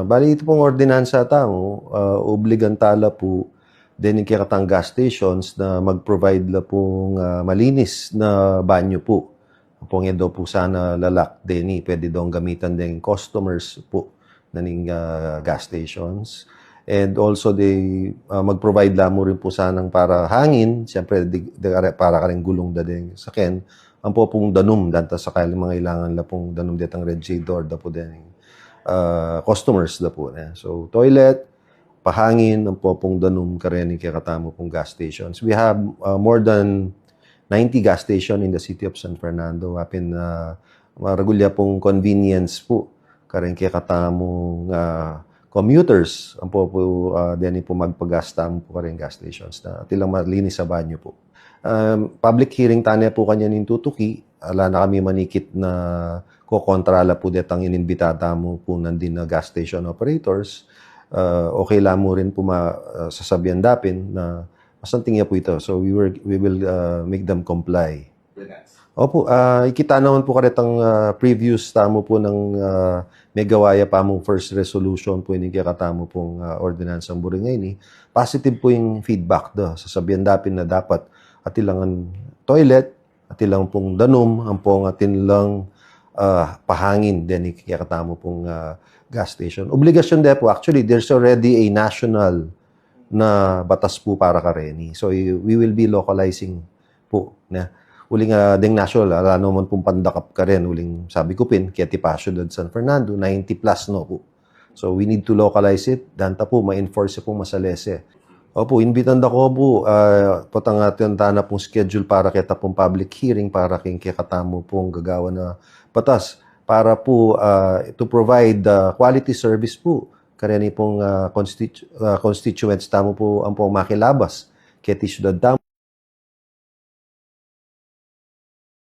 Bali ito pong ordinansa tamo, obligan tala po din yung kikatang gas stations na mag-provide la pong malinis na banyo po. Pong yan daw po sana lalak din pwede daw gamitan din customers po na ning gas stations. And also they mag-provide lamo rin po sanang para hangin, siyempre para ka rin gulong da din sa ken. Ang po pong danum, danta sa kailang mga ilangan la pong danum detang red shade door da po din customers da po. So, toilet, pahangin, ang po pong danum kareni kaya katamo pong gas stations. We have more than 90 gas station in the city of San Fernando. Apin maragulya pong convenience po karen kaya katamo commuters. Ang po deni po magpagasta po karen gas stations na tilang malinis sa banyo po. Public hearing tanya po kanya nin tutuki. Ala na kami manikit na kokontrala po detang ininbitata mo po nandin na gas station operators. Okay lang mo rin po sasabihan dapin na masanting po ito. So we will make them comply. Opo, ikita naman po karetang previews tamo po ng megawaya pa mong first resolution po ini katamo pong ordinansang buringay ni. Positive po yung feedback do. Sasabihan dapin na dapat atilangan toilet, atilang pong danum, ang pong atilang pahangin din katamo pong gas station. Obligasyon din po. Actually, there's already a national na batas po para kareni. So, we will be localizing po. Uling ding national, ano man pong pandakap ka rin. Uling sabi ko pin, Keti Pasio de San Fernando, 90 plus no po. So, we need to localize it. Danta po, ma-enforce po masalese. Opo, inbitan da ko po, patang atin tana pong schedule para kita pong public hearing para king katamo pong gagawa na batas para po to provide quality service po kareni pong constituents tamo po ang pong makilabas kaya syudad tamo